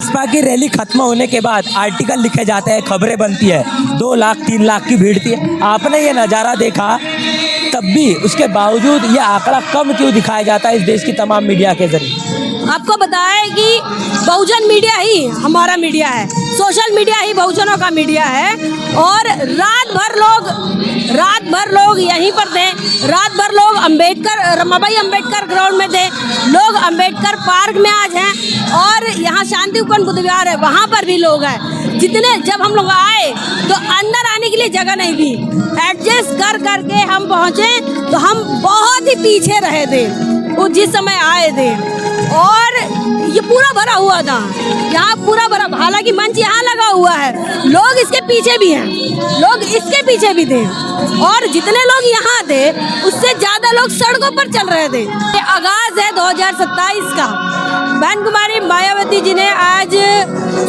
बसपा की रैली खत्म होने के बाद आर्टिकल लिखे जाते हैं, खबरें बनती है, 2 लाख 3 लाख की भीड़ थी। आपने ये नज़ारा देखा, तब भी उसके बावजूद ये आंकड़ा कम क्यों दिखाया जाता है इस देश की तमाम मीडिया के जरिए? आपको बताया कि बहुजन मीडिया ही हमारा मीडिया है, सोशल मीडिया ही बहुजनों का मीडिया है। और रात भर लोग यहीं पर थे, रात भर लोग रमाबाई अंबेडकर ग्राउंड में थे, लोग अंबेडकर पार्क में आज हैं, और यहाँ शांति उपवन बुद्ध विहार है, वहाँ पर भी लोग हैं। जब हम लोग आए तो अंदर आने के लिए जगह नहीं थी, एडजस्ट करके हम पहुँचे तो हम बहुत ही पीछे रहे थे वो जिस समय आए थे। और ये पूरा भरा हुआ था, यहाँ पूरा भरा, हालांकि मंच यहाँ लगा हुआ है, लोग इसके पीछे भी हैं, लोग इसके पीछे भी थे, और जितने लोग यहाँ थे उससे ज़्यादा लोग सड़कों पर चल रहे थे। ये आगाज़ है 2027 का। बहन कुमारी मायावती जी ने आज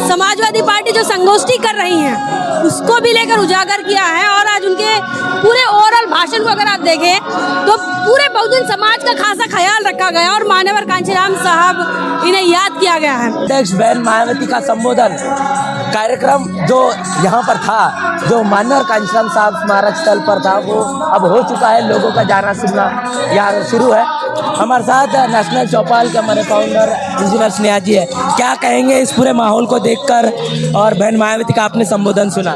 समाजवादी पार्टी जो संगोष्ठी कर रही हैं उसको भी लेकर उजागर किया है, और आज उनके पूरे ओवरऑल भाषण को अगर आप देखें तो पूरे बहुजन समाज का खासा ख्याल रखा गया, और मान्यवर कांचीराम साहब इन्हें याद किया गया है। अध्यक्ष बहन मायावती का संबोधन कार्यक्रम जो यहाँ पर था, जो मान्यवर कांचीराम साहब स्मारक स्थल पर था, वो अब हो चुका है। लोगों का जाना सुनना यहाँ शुरू है। हमारे साथ नेशनल चौपाल के हमारे फाउंडर इंजीनियर स्नेहा जी है। क्या कहेंगे इस पूरे माहौल को देखकर, और बहन मायावती का आपने संबोधन सुना?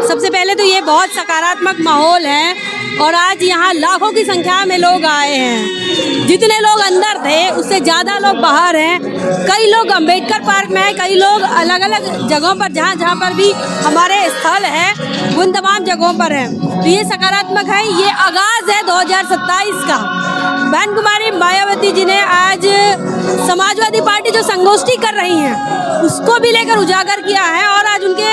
सबसे पहले तो ये बहुत सकारात्मक माहौल है, और आज यहाँ लाखों की संख्या में लोग आए हैं। जितने लोग अंदर थे उससे ज़्यादा लोग बाहर हैं। कई लोग अंबेडकर पार्क में हैं, कई लोग अलग अलग जगहों पर, जहाँ पर भी हमारे स्थल है उन तमाम जगहों पर हैं। तो ये सकारात्मक है। ये आगाज़ है 2027 का। बहन कुमारी मायावती जी ने आज समाजवादी पार्टी जो संगोष्ठी कर रही हैं उसको भी लेकर उजागर किया है, और आज उनके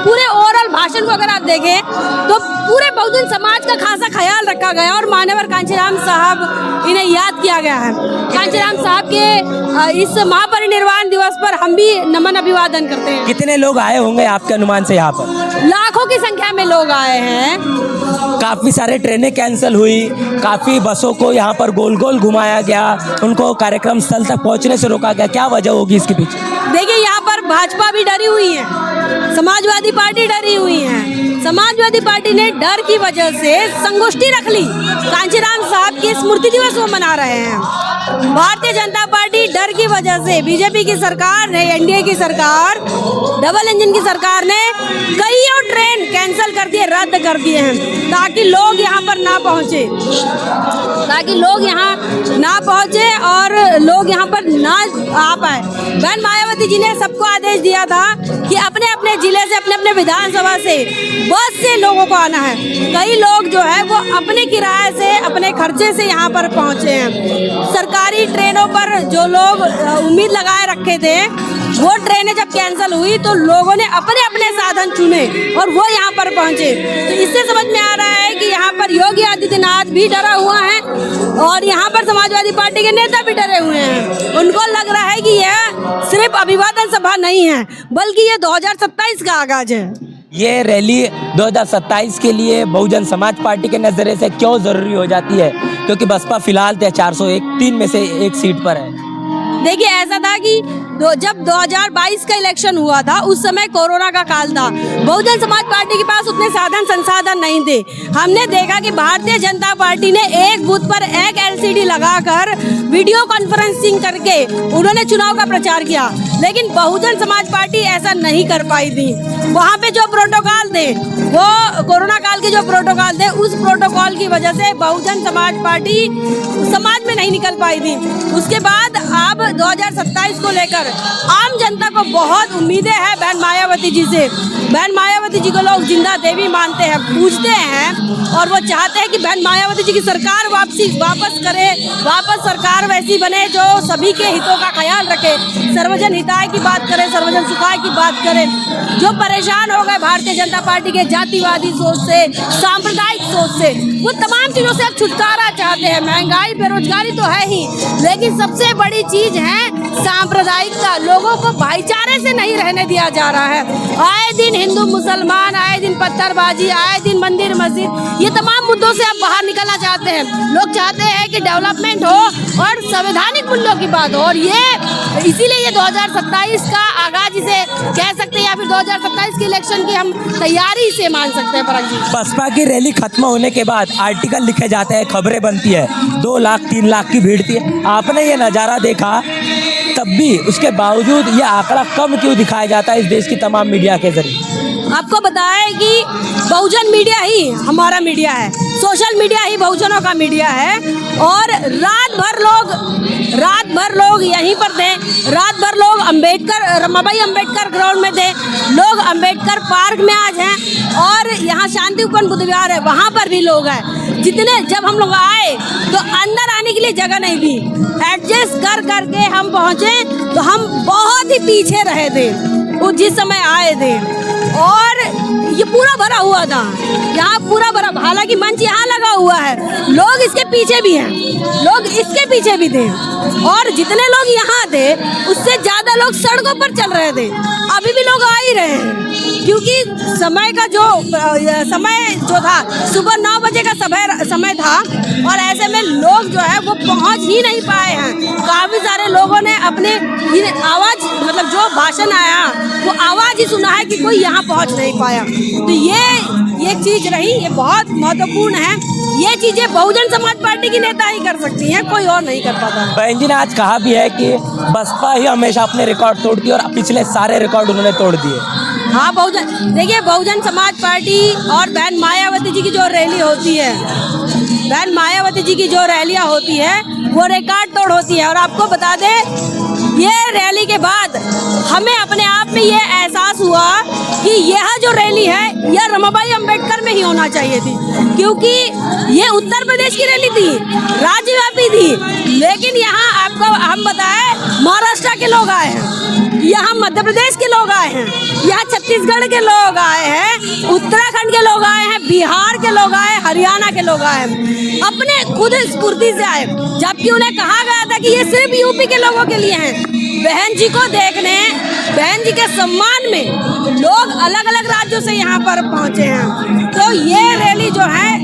पूरे ओवरऑल भाषण को अगर आप देखें तो पूरे बहुजन समाज का खासा ख्याल रखा गया, और मान्यवर कांचीराम साहब इन्हें याद किया गया है। कांचीराम साहब के इस महापरिनिर्वाण दिवस पर हम भी नमन अभिवादन करते हैं। कितने लोग आए होंगे आपके अनुमान से यहाँ पर? लाखों की संख्या में लोग आए हैं। काफ़ी सारे ट्रेनें कैंसिल हुई, काफ़ी बसों को यहाँ पर गोल गोल घुमाया गया, उनको कार्यक्रम स्थल तक पहुँचने से रोका गया। क्या वजह होगी इसके पीछे? देखिए, यहाँ पर भाजपा भी डरी हुई है, समाजवादी पार्टी डरी हुई है। समाजवादी पार्टी ने डर की वजह से संगोष्ठी रख ली, कांचीराम साहब की स्मृति दिवस वो मना रहे हैं। भारतीय जनता पार्टी डर की वजह से, बीजेपी की सरकार ने, एनडीए की सरकार, डबल इंजन की सरकार ने कई और ट्रेन कैंसिल कर दिए, रद्द कर दिए हैं, ताकि लोग यहाँ पर ना पहुँचे, और लोग यहाँ पर ना आ पाए। बहन मायावती जी ने सबको आदेश दिया था कि अपने अपने जिले से, अपने अपने विधानसभा से बस से लोगों को आना है। कई लोग जो है वो अपने किराए से, अपने खर्चे से यहाँ पर पहुँचे हैं। सरकारी ट्रेनों पर जो लोग उम्मीद लगाए रखे थे, वो ट्रेनें जब कैंसिल हुई तो लोगों ने अपने अपने साधन चुने और वो यहाँ पर पहुँचे। तो इससे समझ में आ रहा है कि यहाँ पर योगी आदित्यनाथ भी डरा हुआ है, और यहाँ पर समाजवादी पार्टी के नेता भी डरे हुए हैं। उनको लग रहा है कि यह सिर्फ अभिवादन सभा नहीं है, बल्कि ये 2027 का आगाज है। ये रैली 2027 के लिए बहुजन समाज पार्टी के नज़रिए से क्यों ज़रूरी हो जाती है? क्योंकि बसपा फिलहाल 403 में से एक सीट पर है। देखिए, ऐसा था कि जब 2022 का इलेक्शन हुआ था उस समय कोरोना का काल था, बहुजन समाज पार्टी के पास उतने साधन संसाधन नहीं थे। हमने देखा कि भारतीय जनता पार्टी ने एक बूथ पर एक LCD लगाकर वीडियो कॉन्फ्रेंसिंग करके उन्होंने चुनाव का प्रचार किया, लेकिन बहुजन समाज पार्टी ऐसा नहीं कर पाई थी। वहाँ पे जो प्रोटोकॉल थे, वो कोरोना काल के जो प्रोटोकॉल थे, उस प्रोटोकॉल की वजह से बहुजन समाज पार्टी समाज में नहीं निकल पाई थी। उसके बाद अब 2027 को लेकर आम जनता को बहुत उम्मीदें हैं बहन मायावती जी से। बहन मायावती जी को लोग जिंदा देवी मानते हैं, पूजते हैं, और वो चाहते हैं कि बहन मायावती जी की सरकार वापस सरकार वैसी बने जो सभी के हितों का ख्याल रखे, सर्वजन हिताय की बात करे, सर्वजन सुखाय की बात करे। जो परेशान हो गए भारतीय जनता पार्टी के जातिवादी सोच से, सांप्रदायिक सोच से, वो तमाम चीज़ों से अब छुटकारा चाहते हैं। महंगाई, बेरोजगारी तो है ही, लेकिन सबसे बड़ी चीज़ है सांप्रदायिकता। लोगों को भाईचारे से नहीं रहने दिया जा रहा है। आए दिन हिंदू मुसलमान, आए दिन पत्थरबाजी, आए दिन मंदिर मस्जिद, ये तमाम मुद्दों से अब बाहर निकलना चाहते हैं। लोग चाहते हैं कि डेवलपमेंट हो और संवैधानिक मूल्यों की बात हो, और ये इसीलिए ये 2027 का आगाज इसे कह सकते हैं, या फिर 2027 के इलेक्शन की हम तैयारी से मान सकते हैं। परम जी, बसपा की रैली खत्म होने के बाद आर्टिकल लिखे जाते हैं, खबरें बनती है, 2 लाख 3 लाख की भीड़ थी। आपने ये नज़ारा देखा, तब भी उसके बावजूद ये आंकड़ा कम क्यों दिखाया जाता है इस देश की तमाम मीडिया के जरिए? आपको बताएं कि बहुजन मीडिया ही हमारा मीडिया है, सोशल मीडिया ही बहुजनों का मीडिया है। और रात भर लोग यहीं पर थे, रात भर लोग रमाबाई अंबेडकर ग्राउंड में थे, लोग अंबेडकर पार्क में आज हैं, और यहाँ शांति उपवन बुद्ध विहार है, वहाँ पर भी लोग हैं। जब हम लोग आए तो अंदर आने के लिए जगह नहीं थी, एडजस्ट कर करके हम पहुँचे, तो हम बहुत ही पीछे रहे थे वो जिस समय आए थे। और ये पूरा भरा हुआ था, यहाँ पूरा भरा, हालांकि मंच यहाँ लगा हुआ है, लोग इसके पीछे भी हैं, लोग इसके पीछे भी थे, और जितने लोग यहाँ थे उससे ज़्यादा लोग सड़कों पर चल रहे थे। अभी भी लोग आ ही रहे हैं, क्योंकि समय जो था सुबह 9 बजे का समय था, और ऐसे में लोग जो है वो पहुँच ही नहीं पाए हैं। काफ़ी सारे लोगों ने अपने आवाज़, मतलब जो भाषण आया वो आवाज़ ही सुना है कि कोई यहाँ पहुँच नहीं पाया। तो ये चीज़ रही, ये बहुत महत्वपूर्ण है। ये चीज़ें बहुजन समाज पार्टी की नेता ही कर सकती हैं, कोई और नहीं कर पाता। बहन जी ने आज कहा भी है कि बसपा ही हमेशा अपने रिकॉर्ड तोड़ती है, और पिछले सारे रिकॉर्ड उन्होंने तोड़ दिए। हाँ, देखिए, बहुजन समाज पार्टी और बहन मायावती जी की जो रैली होती है, बहन मायावती जी की जो रैलियाँ होती है वो रिकॉर्ड तोड़ होती है। और आपको बता दें, ये रैली के बाद हमें अपने आप में ये एहसास हुआ कि यह जो रैली है यह रमाबाई अंबेडकर में ही होना चाहिए थी, क्योंकि ये उत्तर प्रदेश की रैली थी, राज्यव्यापी थी, लेकिन यहाँ आपको हम बताएं, महाराष्ट्र के लोग आए हैं, यहाँ मध्य प्रदेश के लोग आए हैं, यहाँ छत्तीसगढ़ के लोग आए हैं, उत्तराखंड के लोग आए हैं, बिहार के लोग आए, हरियाणा के लोग आए हैं, अपने खुद स्फूर्ति से आए, जबकि उन्हें कहा गया था कि ये सिर्फ यूपी के लोगों के लिए हैं। बहन जी को देखने, बहन जी के सम्मान में लोग अलग अलग राज्यों से यहाँ पर पहुँचे हैं। तो ये रैली जो है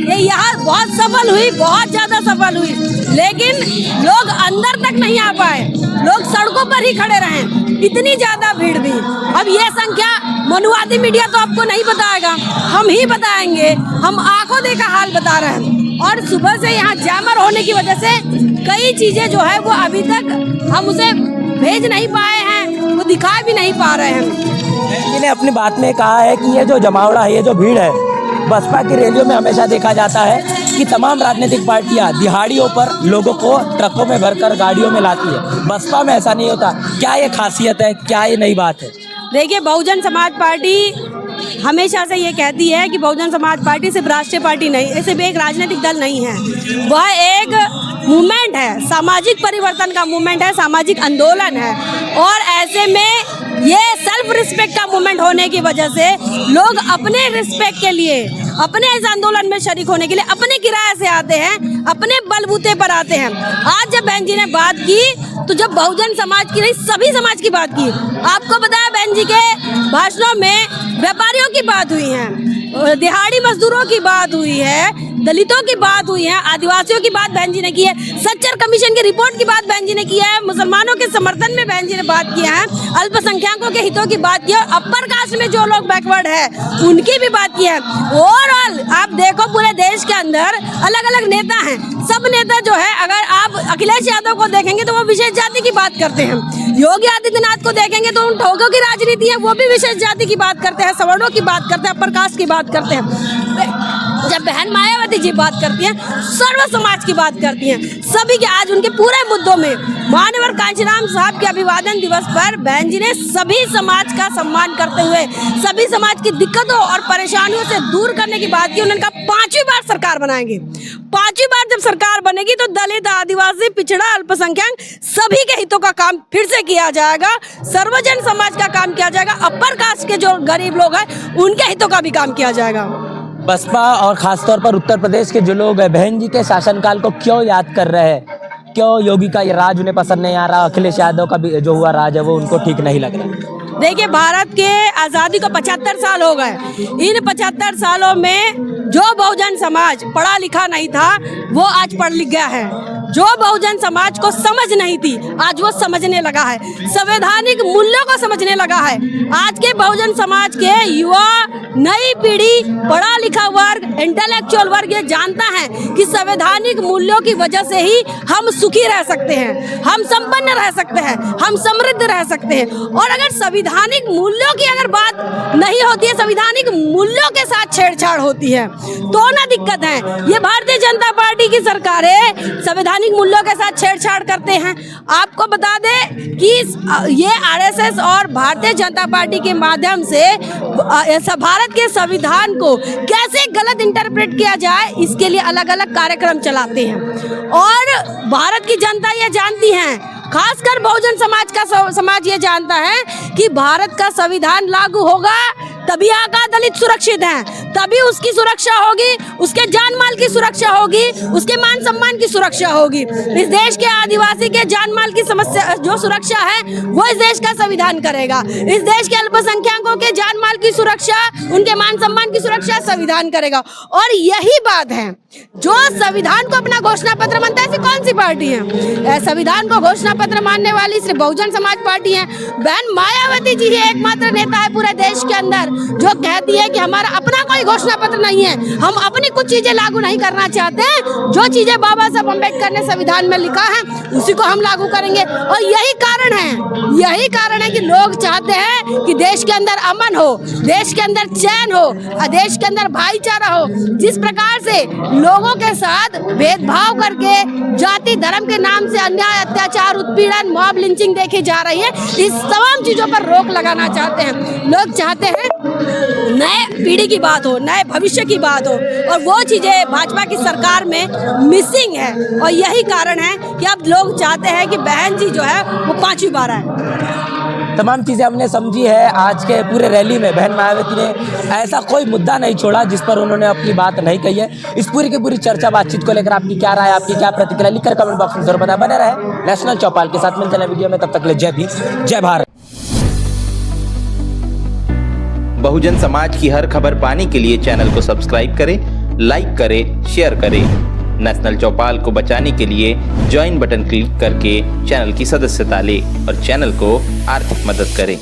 ये यहाँ बहुत सफल हुई, बहुत ज़्यादा सफल हुई, लेकिन लोग अंदर तक नहीं आ पाए, लोग सड़कों पर ही खड़े रहे, इतनी ज़्यादा भीड़ थी। अब ये संख्या मनुवादी मीडिया तो आपको नहीं बताएगा, हम ही बताएंगे, हम आंखों देखा हाल बता रहे हैं। और सुबह से यहाँ जैमर होने की वजह से कई चीज़ें जो है वो अभी तक हम उसे भेज नहीं पाए हैं, वो दिखा भी नहीं पा रहे हैं। इन्हें अपनी बात में कहा है कि ये जो जमावड़ा है, ये जो भीड़ है, बसपा की रैलियों में हमेशा देखा जाता है कि तमाम राजनीतिक पार्टियां दिहाड़ियों पर लोगों को ट्रकों में भरकर गाड़ियों में लाती है, बसपा में ऐसा नहीं होता। क्या ये खासियत है, क्या ये नई बात है? देखिए, बहुजन समाज पार्टी हमेशा से ये कहती है कि बहुजन समाज पार्टी सिर्फ राष्ट्रीय पार्टी नहीं, सिर्फ एक राजनीतिक दल नहीं है, वह एक मूवमेंट है, सामाजिक परिवर्तन का मूवमेंट है, सामाजिक आंदोलन है। और ऐसे में ये सेल्फ रिस्पेक्ट का मूवमेंट होने की वजह से लोग अपने रिस्पेक्ट के लिए, अपने इस आंदोलन में शरीक होने के लिए अपने किराए से आते हैं, अपने बलबूते पर आते हैं। आज जब बहन जी ने बात की तो जब बहुजन समाज की नहीं, सभी समाज की बात की। आपको बताया, बहन जी के भाषणों में व्यापारियों की बात हुई है, दिहाड़ी मजदूरों की बात हुई है, दलितों की बात हुई है, आदिवासियों की बात बहन जी ने की है, सच्चर कमीशन की रिपोर्ट की बात बहन जी ने की है, मुसलमानों के समर्थन में बहन जी ने बात किया है, अल्पसंख्यकों के हितों की बात की है, अपर कास्ट में जो लोग बैकवर्ड है उनकी भी बात की है। ओवरऑल आप देखो, पूरे देश के अंदर अलग अलग नेता हैं, सब नेता जो है, अगर आप अखिलेश यादव को देखेंगे तो वो विशेष जाति की बात करते हैं, योगी आदित्यनाथ को देखेंगे तो उन ठोकों की राजनीति है, वो भी विशेष जाति की बात करते हैं, सवर्णों की बात करते हैं, अपर कास्ट की बात करते हैं। जब बहन मायावती जी बात करती हैं, सर्व समाज की बात करती हैं, सभी के, आज उनके पूरे मुद्दों में मानवर कांचीराम साहब के अभिवादन दिवस पर बहन जी ने सभी समाज का सम्मान करते हुए सभी समाज की दिक्कतों और परेशानियों से दूर करने की बात की। उन्होंने कहा 5वीं बार सरकार बनाएंगे, 5वीं बार जब सरकार बनेगी तो दलित, आदिवासी, पिछड़ा, अल्पसंख्यक सभी के हितों का काम फिर से किया जाएगा, सर्वजन समाज का काम किया जाएगा, अपर कास्ट के जो गरीब लोग हैं उनके हितों का भी काम किया जाएगा। बसपा और खासतौर पर उत्तर प्रदेश के जो लोग हैं, बहन जी के शासनकाल को क्यों याद कर रहे हैं? क्यों योगी का ये राज उन्हें पसंद नहीं आ रहा? अखिलेश यादव का भी जो हुआ राज है वो उनको ठीक नहीं लग रहा। देखिए, भारत के आज़ादी को 75 साल हो गए। इन 75 सालों में जो बहुजन समाज पढ़ा लिखा नहीं था वो आज पढ़ लिख गया है। जो बहुजन समाज को समझ नहीं थी आज वो समझने लगा है, संवैधानिक मूल्यों को समझने लगा है। आज के बहुजन समाज के युवा, नई पीढ़ी, पढ़ा लिखा वर्ग, इंटेलेक्चुअल वर्ग ये जानता है कि संवैधानिक मूल्यों की वजह से ही हम सुखी रह सकते हैं, हम संपन्न रह सकते हैं, हम समृद्ध रह सकते हैं। और अगर संवैधानिक मूल्यों की अगर बात नहीं होती है, संवैधानिक मूल्यों के साथ छेड़छाड़ होती है तो ना दिक्कत है। ये भारतीय जनता पार्टी की सरकारें संवैधानिक मूल्यों के साथ छेड़छाड़ करते हैं। आपको बता दें कि ये आरएसएस और भारतीय जनता पार्टी के माध्यम से भारत के संविधान को कैसे गलत इंटरप्रेट किया जाए इसके लिए अलग अलग कार्यक्रम चलाते हैं। और भारत की जनता ये जानती है, खासकर बहुजन समाज का समाज ये जानता है कि भारत का संविधान लागू होगा तभी आका दलित सुरक्षित हैं, तभी उसकी सुरक्षा होगी, उसके जान माल की सुरक्षा होगी, उसके मान सम्मान की सुरक्षा होगी। इस देश के आदिवासी के जान माल की समस्या जो सुरक्षा है वो इस देश का संविधान करेगा। इस देश के अल्पसंख्यकों के जान माल की सुरक्षा, उनके मान सम्मान की सुरक्षा संविधान करेगा। और यही बात है जो संविधान को अपना घोषणा पत्र मानता है। ऐसी कौन सी पार्टी है संविधान को घोषणा पत्र मानने वाली? सिर्फ बहुजन समाज पार्टी है। बहन मायावती जी ही एकमात्र नेता है पूरे देश के अंदर जो कहती है कि हमारा अपना कोई घोषणा पत्र नहीं है, हम अपनी कुछ चीजें लागू नहीं करना चाहते हैं, जो चीजें बाबा साहब अम्बेडकर ने संविधान में लिखा है उसी को हम लागू करेंगे। और यही कारण है कि लोग चाहते हैं कि देश के अंदर अमन हो, देश के अंदर चैन हो, देश के अंदर भाईचारा हो। जिस प्रकार से लोगों के साथ भेदभाव करके जाति धर्म के नाम से अन्याय, अत्याचार, उत्पीड़न, मॉब लिंचिंग देखी जा रही है, इस तमाम चीजों पर रोक लगाना चाहते हैं। लोग चाहते हैं नए पीढ़ी की बात हो, नए भविष्य की बात हो, और वो चीजें भाजपा की सरकार में मिसिंग है। और यही कारण है कि अब लोग चाहते हैं कि बहन जी जो है वो 5वीं बार आए। तमाम चीज़ें हमने समझी है। आज के पूरे रैली में बहन मायावती ने ऐसा कोई मुद्दा नहीं छोड़ा जिस पर उन्होंने अपनी बात नहीं कही है। इस पूरी की पूरी चर्चा बातचीत को लेकर आपकी क्या राय, आपकी क्या प्रतिक्रिया लिखकर कमेंट बॉक्स में जरूर बताएं। बने रहे नेशनल चौपाल के साथ, मिलते हैं वीडियो में, तब तक के लिए जय भीम, जय भारत। बहुजन समाज की हर खबर पाने के लिए चैनल को सब्सक्राइब करें, लाइक करें, शेयर करें। नेशनल चौपाल को बचाने के लिए ज्वाइन बटन क्लिक करके चैनल की सदस्यता लें और चैनल को आर्थिक मदद करें।